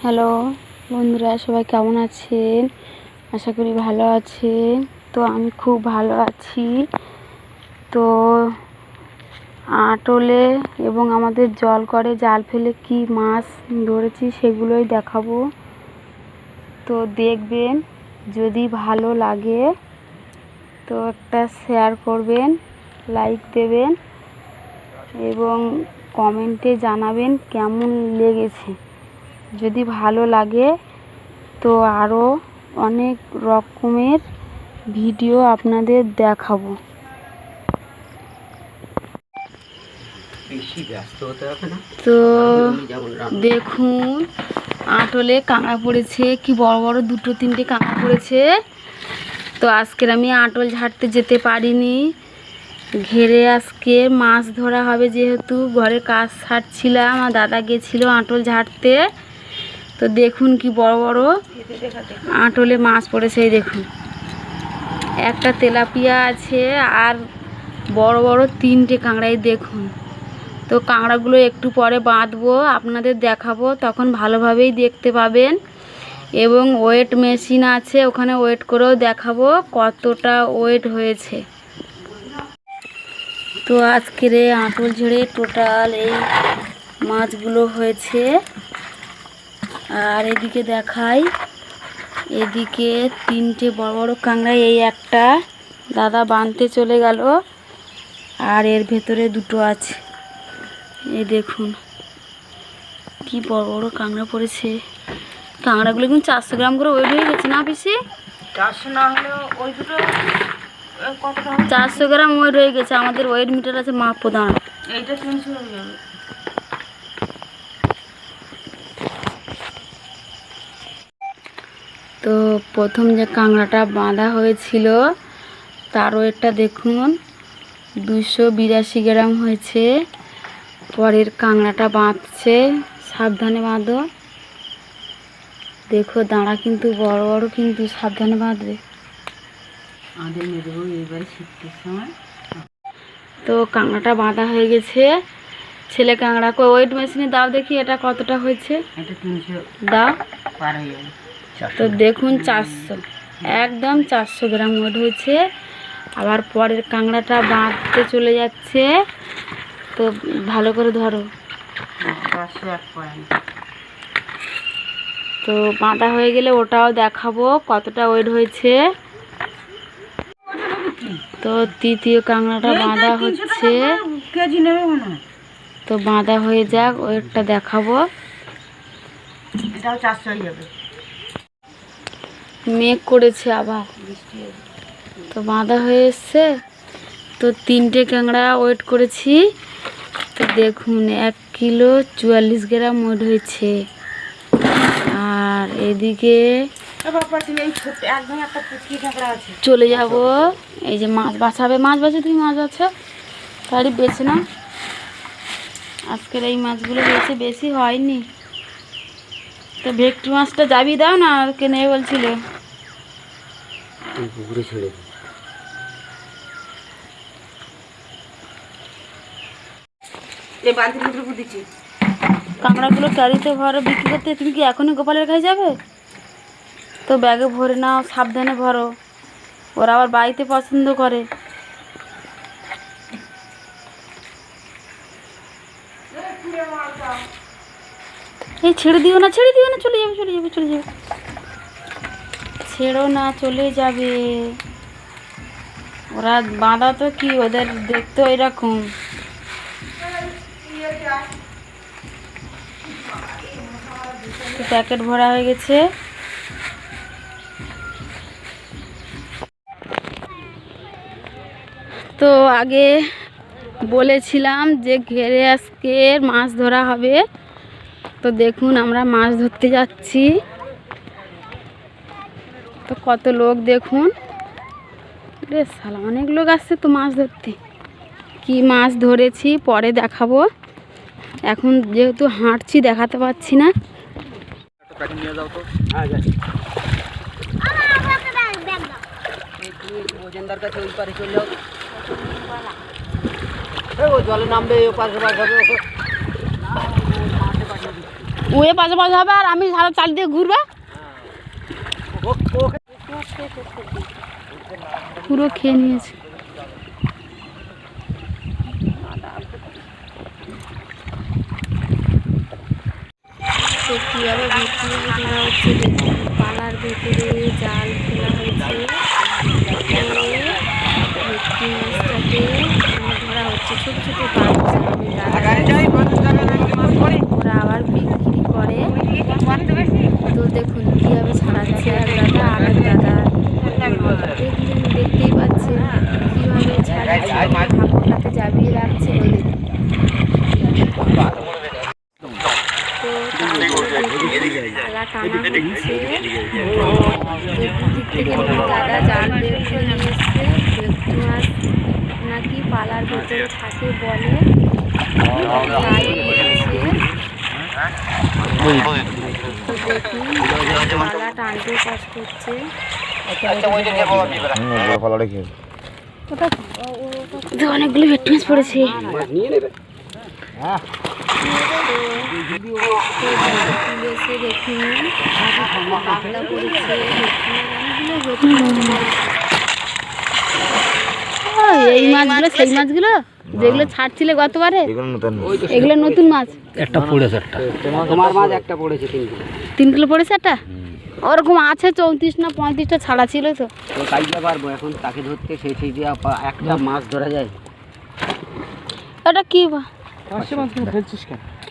Hello বন্ধুরা, সবাই কেমন আছেন? আশা করি ভালো আছেন। তো আমি খুব ভালো আছি। তো আটলে এবং আমাদের জল করে জাল ফেলে কি মাছ ধরেছি সেগুলোই দেখাবো। তো দেখবেন, যদি ভালো লাগে তো একটা শেয়ার করবেন, লাইক দেবেন এবং কমেন্টে জানাবেন কেমন লেগেছে। যদি ভালো লাগে তো আরও অনেক রকমের ভিডিও আপনাদের দেখাবো। তো দেখুন, আটলে কাঁকড়া পড়েছে, কি বড় বড় দুটো তিনটে কাঁকড়া পড়েছে। তো আজকের আমি আটল ঝাড়তে যেতে পারিনি, ঘেরে আজকে মাছ ধরা হবে, যেহেতু ঘরে কাজ ছাড়ছিলাম। আমার দাদা গেছিলো আটল ঝাড়তে। তো দেখুন কি বড় বড় আটলে মাছ পড়েছে। এই দেখুন, একটা তেলাপিয়া আছে আর বড় বড় তিনটে কাঁকড়াই দেখুন। তো কাঁকড়াগুলো একটু পরে বাঁধবো, আপনাদের দেখাবো, তখন ভালোভাবেই দেখতে পাবেন। এবং ওয়েট মেশিন আছে, ওখানে ওয়েট করেও দেখাবো কতটা ওয়েট হয়েছে। তো আজকের আটল ঝেড়ে টোটাল এই মাছগুলো হয়েছে। আর এদিকে দেখাই, এদিকে তিনটে বড় বড় কাঁকড়া, এই একটা দাদা বাঁধতে চলে গেল, আর এর ভেতরে দুটো আছে। এই দেখুন কি বড় বড় কাঁকড়া পড়েছে। কাঁকড়াগুলো কিন্তু 400 গ্রাম করে ওয়েট হয়ে গেছে না বেশি? 400 না হলেও ওই দুটো কতটা 400 গ্রাম ওয়েট হয়ে গেছে। আমাদের ওয়েট মিটার আছে, মাপ প্রদান। এইটা 300 হয়ে যাবে। তো প্রথম যে কাঁকড়াটা বাঁধা হয়েছিল তার ওয়েটটা দেখুন 282 গ্রাম হয়েছে। পরের কাঁকড়াটা বাঁধছে, সাবধানে বাঁধো। দেখো দাঁড়া কিন্তু বড় বড়, কিন্তু সাবধানে বাঁধবে। আমাদের মেয়েদেরও এইবারে শীতের সময়। তো কাঁকড়াটা বাঁধা হয়ে গেছে। ছেলে কাঁকড়াকে ওয়েট মেশিনে দাও দেখি এটা কতটা হয়েছে। এটা 300 দাও। পার হয়ে যাবে। তো দেখুন 400, একদম 400 গ্রাম ওয়েট হয়েছে। আবার পরের কাঁকড়াটা বাঁধতে চলে যাচ্ছে। তো ভালো করে ধরো। 401 পয়েন্ট। তো বাঁধা হয়ে গেলে ওটাও দেখাবো কতটা ওয়েট হয়েছে। তো তৃতীয় কাঁকড়াটা বাঁধা হচ্ছে। কেজি নেবে মনে হয়। তো বাঁধা হয়ে যাক, ওয়েটটা দেখাবো। এটাও 400 হয়ে যাবে। মেঘ করেছে আবার, তো বাঁধা হয়ে এসছে। তো তিনটে কাঁকড়া ওয়েট করেছি। তো দেখুন 1 কিলো 44 গ্রাম ওয়েট হয়েছে। আর এদিকে চলে যাব, এই যে মাছ বাছাবে, মাছ বাছে, তুমি মাছ বাছো, তারই বেছে না। আজকের এই মাছগুলো বেছে বেশি হয়নি। তো ভেটকি মাছটা যাবি দাও না, কে নেবে বলছিল। পুকুরে ছেড়ে এই বালতির ভিতরে দিচ্ছি। কাঁকড়াগুলো ক্যারিতে ভরো বিক্রি করতে। তুমি কি এখনই গোপালের কাছে যাবে? তো ব্যাগে ভরে নাও, সাবধানে ভরো, ওরা আবার বাড়িতে পছন্দ করে। এই ছেড়ে দিও না, ছেড়ে দিও না, চলে যাবে, চলে যাবে, চলে যাবে। ছেড়ো না, চলে যাবে। ওরা বাঁধা তো কি, ওদের দেখতে এরকম। প্যাকেট ভরা হয়ে গেছে। তো আগে বলেছিলাম যে ঘেরে আজকে মাছ ধরা হবে। তো দেখুন আমরা মাছ ধরতে যাচ্ছি। তো কত লোক দেখুন, রে শালা, অনেক লোক আসছে তো মাছ ধরতে। কি মাছ ধরেছি পরে দেখাবো, এখন যেহেতু হাঁটছি দেখাতে পারছি না। জলে নামবে। ওয়ে পাশে পাশে হবে আর আমি সারা চাল দিয়ে ঘুরবে পুরো খেয়ে নিয়েছে। তো কীভাবে ভেটকি মাছ ধরা হচ্ছে দেখুন, পালার ভেতরে জাল ফেলা হয়েছে, ভেটকি মাছটাকে ধরা হচ্ছে। ছোটো ছোটো বাচ্চা ওরা আবার বিক্রি করে। তো দেখুন কীভাবে ছাড়াচ্ছে এক দাদা আর এক দাদা, দেখতেই পাচ্ছেন কীভাবে ছাড়াচ্ছে, ভাপটাতে চাপিয়ে রাখছে। ওই দেখুন তো পালা টানা হচ্ছে। দুদিক থেকে দাদা জাল বের করে নিয়ে এসছে। ভেটকি মাছ নাকি পালার ভেতরে থাকে বলে, তাই হচ্ছে। তো দেখুন পালা টানতে কষ্ট হচ্ছে। অনেকগুলো ভেটকি মাছ পড়েছে। দেখুন পাতলা পড়েছে, এই মাছগুলো সেই মাছগুলো যেগুলো ছাড়ছিলে গতবারে, এগুলো নতুন মাছ। একটা পড়েছে, একটা তোমার মাছ একটা পড়েছে, 3 কিলো পড়েছে একটা। ওরকম আছে 34 না 35টা ছাড়া ছিল। তো কাইতে পারবো এখন তাকে ধরতে, সেই দিয়ে একটা মাছ ধরা যায়। ওটা কি মাছ ফেলছিস কেন?